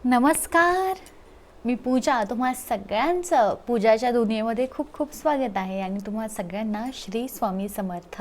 नमस्कार. मी पूजा. तुम्हा सगळ्यांचं पूजाच्या दुनियेमध्ये खूप खूप स्वागत आहे आणि तुम्हा सगळ्यांना श्री स्वामी समर्थ.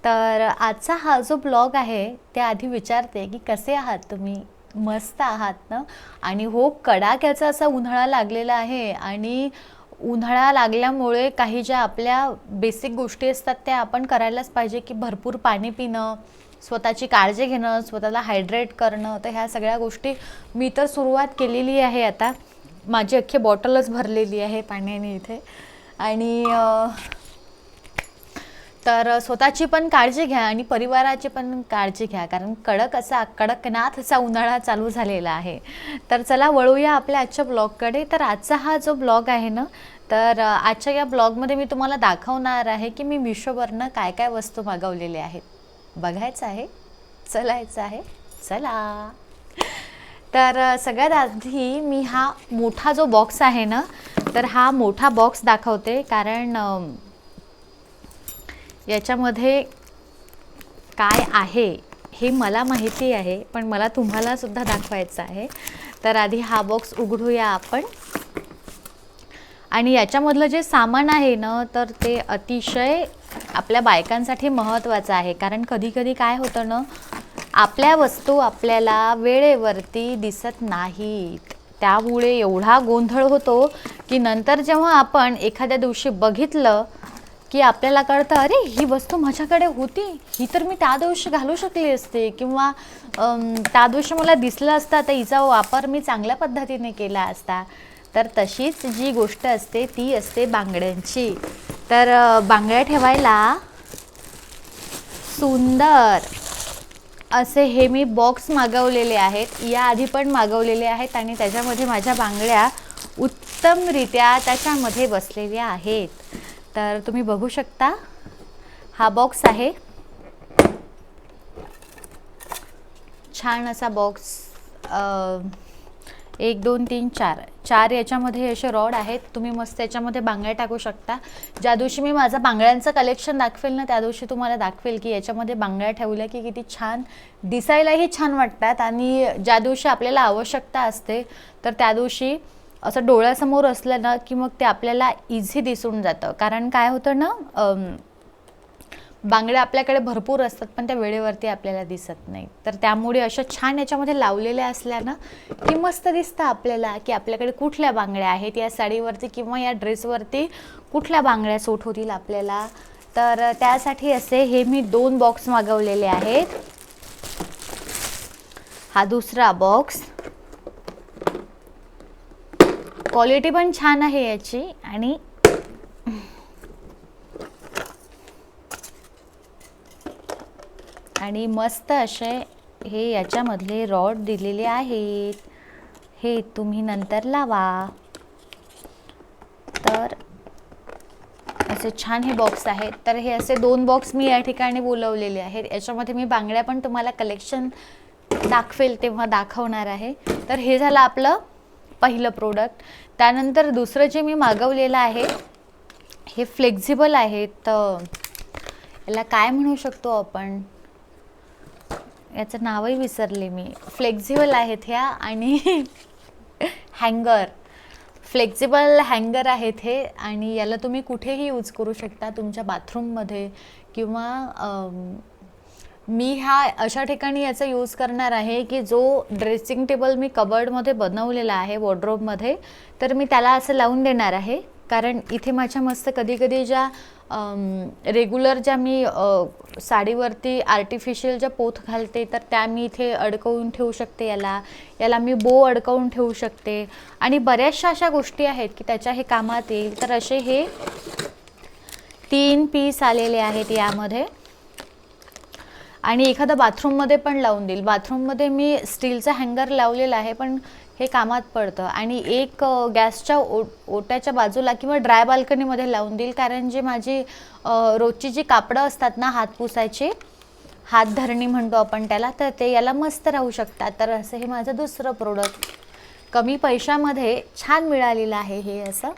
तर आजचा हा जो ब्लॉग आहे ते आधी विचारते की कसे आहात तुम्ही? मस्त आहात ना? आणि हो, कडाक्याचा असा उन्हाळा लागलेला आहे आणि उन्हाळा लागल्यामुळे काही ज्या आपल्या बेसिक गोष्टी असतात त्या आपण करायलाच पाहिजे, की भरपूर पाणी पिणं, स्वतःची काळजी घेणं, स्वतःला हायड्रेट करणं. तर ह्या सगळ्या गोष्टी मी तर सुरुवात केलेली आहे आता. माझी अख्खी बॉटलच भरलेली आहे पाण्याने इथे. आणि तर स्वतःची पण काळजी घ्या आणि परिवाराची पण काळजी घ्या, कारण कडकनाथ असा उन्हाळा चालू झालेला आहे. तर चला वळूया आपल्या आजच्या ब्लॉगकडे. तर आजचा हा जो ब्लॉग आहे ना, तर आजच्या या ब्लॉगमध्ये मी तुम्हाला दाखवणार आहे की मी मिशोवरनं काय काय वस्तू मागवलेल्या आहेत. बघायचं आहे, चलायचं आहे, चला. तर सगळ्यात आधी मी हा मोठा जो बॉक्स आहे ना, तर हा मोठा बॉक्स दाखवते, कारण याच्यामध्ये काय आहे हे मला माहिती आहे, पण मला तुम्हाला सुद्धा दाखवायचं आहे. तर आधी हा बॉक्स उघडूया आपण. आणि याच्यामधलं जे सामान आहे ना, तर ते अतिशय आपल्या बायकांसाठी महत्त्वाचं आहे. कारण कधी कधी काय होतं ना, आपल्या वस्तू आपल्याला वेळेवरती दिसत नाहीत. त्यामुळे एवढा गोंधळ होतो की नंतर जेव्हा आपण एखाद्या दिवशी बघितलं की आपल्याला कळतं, अरे ही वस्तू माझ्याकडे होती, ही तर मी त्या दिवशी घालू शकली असते, किंवा त्या दिवशी मला दिसलं असतं तर हिचा वापर मी चांगल्या पद्धतीने केला असता. तर तशीच जी गोष्ट असते ती असते बांगड्यांची. तर बांगड्या ठेवायला सुंदर असे हे मी बॉक्स मागवलेले आहेत. याआधी पण मागवलेले आहेत आणि त्याच्यामध्ये माझ्या बांगड्या उत्तमरित्या त्याच्यामध्ये बसलेल्या आहेत. तर तुम्ही बघू शकता, हा बॉक्स आहे. छान असा बॉक्स. 1 2 3 4 याच्यामध्ये असे रॉड आहेत. तुम्ही मस्त याच्यामध्ये बांगड्या टाकू शकता. ज्या दिवशी मी माझं बांगड्यांचं कलेक्शन दाखवेल ना, त्या दिवशी तुम्हाला दाखवेल की याच्यामध्ये बांगड्या ठेवल्या की किती छान दिसायलाही छान वाटतात. आणि ज्या दिवशी आपल्याला आवश्यकता असते तर त्या दिवशी असं डोळ्यासमोर असलं ना की मग ते आपल्याला इझी दिसून जातं. कारण काय होतं ना, बांगड्या आपल्याकडे भरपूर असतात पण त्या वेळेवरती आपल्याला दिसत नाही. तर त्यामुळे अशा छान याच्यामध्ये लावलेल्या असल्या ना की मस्त दिसतं आपल्याला की आपल्याकडे कुठल्या बांगड्या आहेत, या साडीवरती किंवा या ड्रेसवरती कुठल्या बांगड्या सूट होतील आपल्याला. तर त्यासाठी असे हे मी 2 बॉक्स मागवलेले आहेत. हा दुसरा बॉक्स. क्वालिटी पण छान आहे याची. आणि मस्त असे हे याच्यामधले रॉड दिलेले आहेत. हे तुम्ही नंतर लावा. तर असे छान हे बॉक्स आहेत. तर हे असे 2 बॉक्स मी या ठिकाणी बोलवलेले आहेत. याच्यामध्ये मी बांगड्या पण तुम्हाला कलेक्शन दाखवेल तेव्हा दाखवणार आहे. तर हे झालं आपलं पहिलं प्रोडक्ट. त्यानंतर दुसरं जे मी मागवलेलं आहे हे फ्लेक्झिबल आहेत. तर याला काय म्हणू शकतो आपण, याचं नावही विसरले मी. फ्लेक्झिबल आहेत ह्या. आणि हँगर, फ्लेक्झिबल हँगर आहेत हे. आणि याला तुम्ही कुठेही यूज करू शकता, तुमच्या बाथरूममध्ये किंवा मी ह्या अशा ठिकाणी याचा यूज करणार आहे की जो ड्रेसिंग टेबल मी कबर्डमध्ये बनवलेला आहे वॉर्डरोबमध्ये, तर मी त्याला असं लावून देणार आहे. कारण इथे माझ्या मस्त कधी कधी ज्या रेग्युलर ज्या मी साडीवरती आर्टिफिशियल ज्या पोत घालते तर त्या मी इथे अडकवून ठेवू शकते. याला मी बो अडकवून ठेवू शकते. आणि बऱ्याचशा अशा गोष्टी आहेत की त्याच्या हे कामात येईल. तर असे हे 3 पीस आलेले आहेत यामध्ये. आणि एखादा बाथरूममध्ये पण लावून देईल. बाथरूममध्ये मी स्टीलचा हँगर लावलेला आहे पण हे कामात पडतं. आणि एक गॅसच्या ओट्याच्या बाजूला किंवा ड्राय बाल्कनीमध्ये लावून देईल. कारण जे माझी रोजची जी कापडं असतात ना, हात पुसायची, हात धरणी म्हणतो आपण त्याला, तर ते याला मस्त राहू शकतात. तर असं हे माझं दुसरं प्रोडक्ट कमी पैशामध्ये छान मिळालेलं आहे. हे असं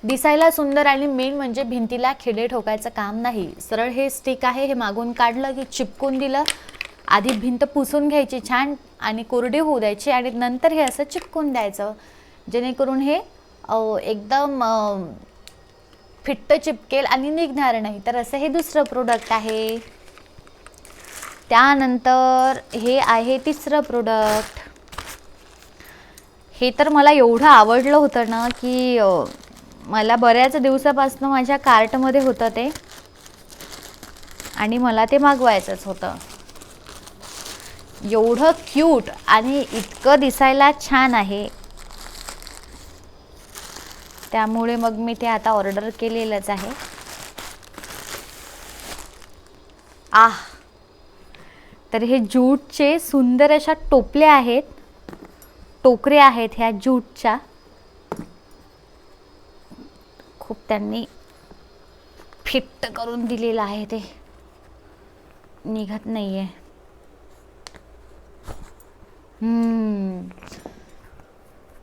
दिसायला सुंदर आणि मेन म्हणजे भिंतीला खिळे ठोकायचं काम नाही. सरळ हे स्टिक आहे, हे मागून काढलं की चिपकून दिलं आधी भिंत पुसून घ्यायची छान आणि कोरडी होऊ द्यायची आणि नंतर हे असं चिपकून द्यायचं, जेणेकरून हे एकदम फिट्ट चिपकेल आणि निघणार नाही. तर असं हे दुसरं प्रोडक्ट आहे. त्यानंतर हे आहे तिसरं प्रोडक्ट. हे तर मला एवढं आवडलं होतं ना की मला बऱ्याच दिवसापासून माझ्या कार्टमध्ये होतं ते आणि मला ते मागवायचंच होतं. एवढं क्यूट आणि इतकं दिसायला छान आहे, त्यामुळे मग मी ते आता ऑर्डर केलेलंच आहे. तर हे ज्यूटचे सुंदर अशा टोपल्या आहेत, टोकऱ्या आहेत ह्या ज्यूटच्या. खूप त्यांनी फिट करून दिलेलं आहे, ते निघत नाहीये.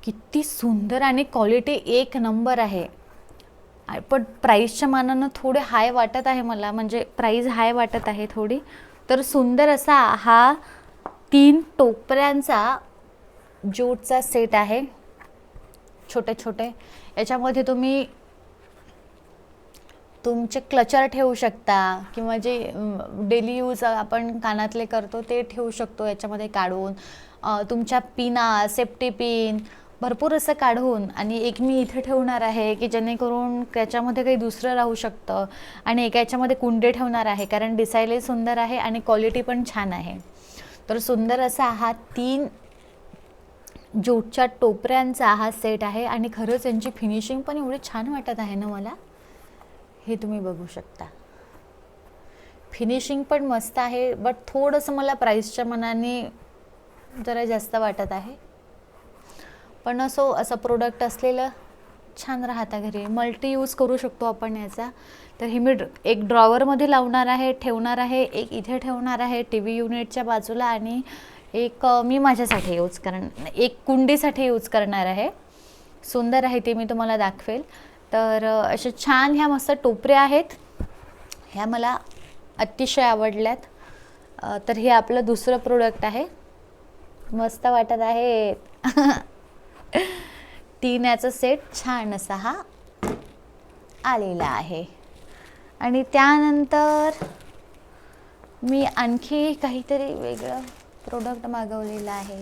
किती सुंदर आणि क्वालिटी एक नंबर आहे. पण प्राईसच्या मानानं थोडे हाय वाटत आहे मला, म्हणजे प्राईस हाय वाटत आहे थोडी. तर सुंदर असा हा 3 टोपऱ्यांचा ज्यूटचा सेट आहे, छोटे छोटे. याच्यामध्ये तुम्ही तुमचे क्लचर ठेवू शकता किंवा जे डेली यूज आपण कानातले करतो ते ठेवू शकतो याच्यामध्ये काढून. तुमच्या पिना, सेफ्टी पिन भरपूर असं काढून. आणि एक मी इथे ठेवणार आहे की जेणेकरून त्याच्यामध्ये काही दुसरं राहू शकतं. आणि एका याच्यामध्ये कुंडे ठेवणार आहे, कारण दिसायलाही सुंदर आहे आणि क्वालिटी पण छान आहे. तर सुंदर असा हा 3 ज्यूटच्या टोपऱ्यांचा हा सेट आहे. आणि खरंच यांची फिनिशिंग पण एवढी छान वाटत आहे ना मला. हे तुम्ही बघू शकता, फिनिशिंग पण मस्त आहे. बट थोडंसं मला प्राईसच्या मनाने जरा जास्त वाटत आहे. पण असं प्रोडक्ट असलेलं छान राहतं घरी, मल्टी यूज करू शकतो आपण याचा. तर हे मी एक ड्रॉवरमध्ये लावणार आहे, ठेवणार आहे. एक इथे ठेवणार आहे TV युनिटच्या बाजूला आणि एक मी माझ्यासाठी यूज करणार, एक कुंडीसाठी यूज करणार आहे. सुंदर आहे ते, मी तुम्हाला दाखवेल. तर अशा छान ह्या मस्त टोपऱ्या आहेत, ह्या मला अतिशय आवडल्यात. तर हे आपलं दुसरं प्रोडक्ट आहे, मस्त वाटत आहे. 3 याचा सेट छान असा हा आलेला आहे. आणि त्यानंतर मी आणखी काहीतरी वेगळं प्रोडक्ट मागवलेलं आहे.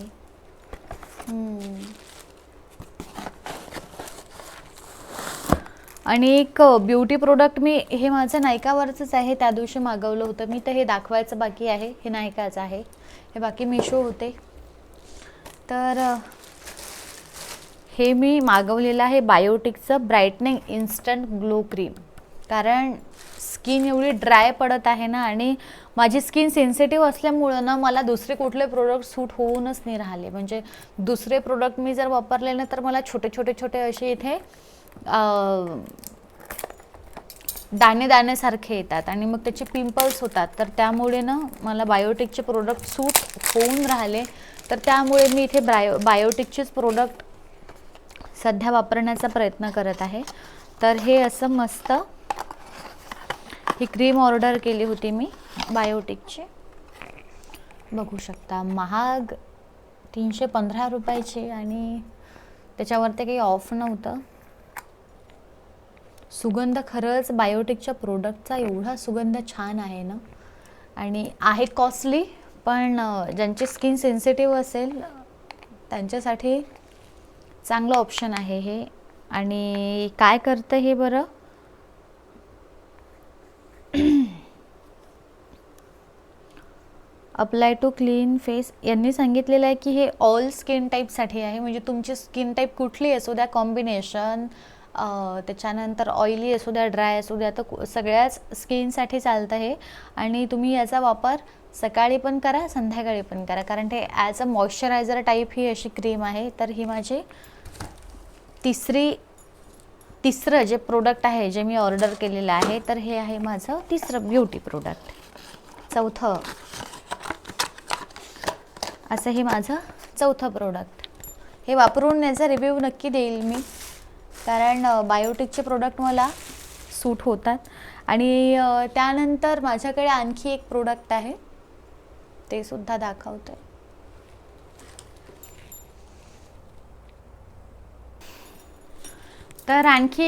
आणि एक ब्युटी प्रोडक्ट मी, हे माझं नायकावरचंच आहे, त्या दिवशी मागवलं होतं मी. तर हे दाखवायचं बाकी आहे, हे नायकाचं आहे, हे बाकी मिशो होते. तर हे मी मागवलेलं आहे बायोटिकचं ब्राईटनिंग इन्स्टंट ग्लो क्रीम. कारण स्किन एवढी ड्राय पडत आहे ना, आणि माझी स्किन सेन्सिटिव्ह असल्यामुळं ना मला दुसरे कुठले प्रोडक्ट सूट होऊनच नाही राहिले. म्हणजे दुसरे प्रोडक्ट मी जर वापरले ना तर मला छोटे छोटे छोटे असे इथे दाणे दाण्यासारखे येतात आणि मग त्याचे पिंपल्स होतात. तर त्यामुळे ना मला बायोटिकचे प्रोडक्ट सूट होऊन राहिले. तर त्यामुळे मी इथे बायोटिकचेच प्रोडक्ट सध्या वापरण्याचा प्रयत्न करत आहे. तर हे असं मस्त ही क्रीम ऑर्डर केली होती मी बायोटिकची, बघू शकता. महाग 315 रुपयाची आणि त्याच्यावरती काही ऑफ नव्हतं. सुगंध खरंच बायोटिकच्या प्रोडक्टचा एवढा सुगंध छान आहे ना. आणि आहेत कॉस्टली, पण ज्यांची स्किन सेन्सिटिव्ह असेल त्यांच्यासाठी चांगलं ऑप्शन आहे हे. आणि काय करतं हे बरं, अप्लाय टू क्लीन फेस. यांनी सांगितलेलं आहे की हे ऑल स्किन टाईपसाठी आहे. म्हणजे तुमची स्किन टाईप कुठली असू द्या, कॉम्बिनेशन, त्याच्यानंतर ऑइली असू द्या, ड्राय असू द्या, तर सगळ्याच स्किनसाठी चालतं हे. आणि तुम्ही याचा वापर सकाळी पण करा, संध्याकाळी पण करा, कारण ते ॲज अ मॉइश्चरायझर टाईप ही अशी क्रीम आहे. तर ही माझी तिसरं जे प्रोडक्ट आहे जे मी ऑर्डर केलेलं आहे. तर हे आहे माझं तिसरं ब्युटी प्रोडक्ट. चौथं असं हे माझं चौथं प्रोडक्ट. हे वापरून याचा रिव्ह्यू नक्की देईल मी, कारण बायोटिकचे प्रोडक्ट मला सूट होतात. आणि त्यानंतर माझ्याकडे आणखी एक प्रोडक्ट आहे, ते सुद्धा दाखवते. तर आणखी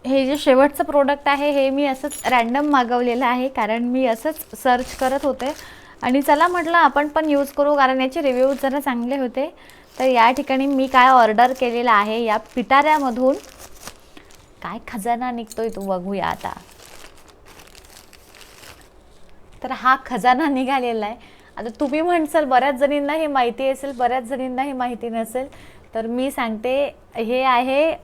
हे जे शेवटचं प्रोडक्ट आहे हे मी असंच रॅन्डम मागवलेलं आहे, कारण मी असंच सर्च करत होते आणि चला म्हटलं आपण पण यूज करू, कारण याचे रिव्ह्यूज जरा चांगले होते. तर या ठिकाणी मी काय ऑर्डर केलेलं आहे, या पिटाऱ्यामधून काय खजाना निघतोय तो बघूया आता. तर हा खजाना निघालेला आहे. आता तुम्ही म्हणसाल बऱ्याच जणींना हे माहिती असेल, बऱ्याच जणींना हे माहिती नसेल, तर मी सांगते. हे आहे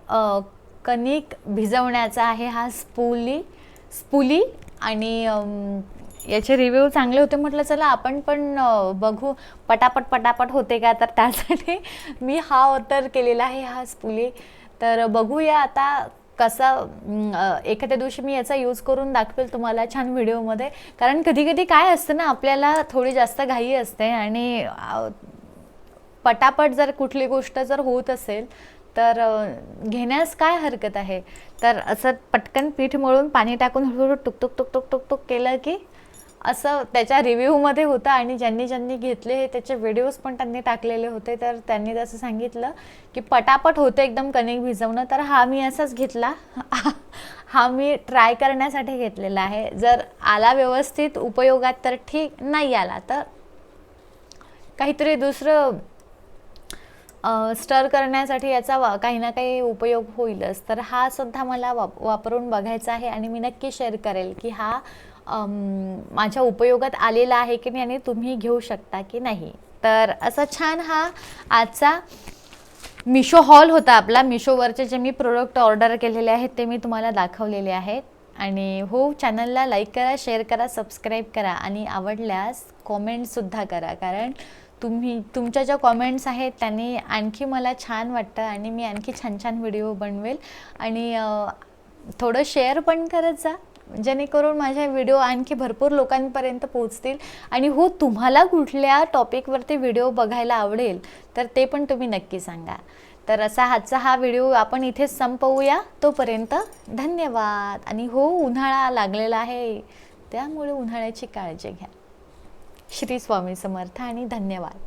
कणिक भिजवण्याचा आहे हा स्पुली आणि याचे रिव्ह्यू चांगले होते. म्हटलं चला आपण पण बघू पटापट होते का, तर त्यासाठी मी हा ऑर्डर केलेला आहे हा स्पुली. तर बघूया आता कसं. एखाद्या दिवशी मी याचा यूज करून दाखवेल तुम्हाला छान व्हिडिओमध्ये, कारण कधी कधी काय असतं ना, आपल्याला थोडी जास्त घाई असते आणि पटापट जर कुठली गोष्ट जर होत असेल तर घेण्यास काय हरकत आहे. तर असं पटकन पीठ मळून पाणी टाकून हळूहळू टुक केलं की असं त्याच्या रिव्ह्यूमध्ये होतं. आणि ज्यांनी घेतले हे त्याचे व्हिडिओज पण त्यांनी टाकलेले होते, तर त्यांनी जसं सांगितलं की पटापट होतं एकदम कणिक भिजवणं. तर हा मी असाच घेतला. हा मी ट्राय करण्यासाठी घेतलेला आहे. जर आला व्यवस्थित उपयोगात तर ठीक, नाही आला तर काहीतरी दुसरं स्टर करण्यासाठी याचा काही ना काही उपयोग होईलच. तर हा सुद्धा मला वापरून बघायचा आहे आणि मी नक्की शेअर करेल की हा माझ्या उपयोगात आलेला आहे की नाही आणि तुम्ही घेऊ शकता की नाही. तर असं छान हा आजचा मिशो हॉल होता आपला. मिशोवरचे जे मी प्रोडक्ट ऑर्डर केलेले आहेत ते मी तुम्हाला दाखवलेले आहेत. आणि हो, चॅनलला लाईक करा, शेअर करा, सबस्क्राईब करा आणि आवडल्यास कॉमेंटसुद्धा करा, कारण तुमच्या ज्या कॉमेंट्स आहेत त्यांनी आणखी मला छान वाटतं आणि मी आणखी छान व्हिडिओ बनवेल. आणि थोडं शेअर पण करत जा, जेणेकरून माझे व्हिडिओ आणखी भरपूर लोकांपर्यंत पोहोचतील. आणि हो, तुम्हाला कुठल्या टॉपिकवरती व्हिडिओ बघायला आवडेल तर ते पण तुम्ही नक्की सांगा. तर असा आजचा हा व्हिडिओ आपण इथेच संपवूया. तोपर्यंत धन्यवाद. आणि हो, उन्हाळा लागलेला आहे, त्यामुळे उन्हाळ्याची काळजी घ्या. श्री स्वामी समर्थ आणि धन्यवाद.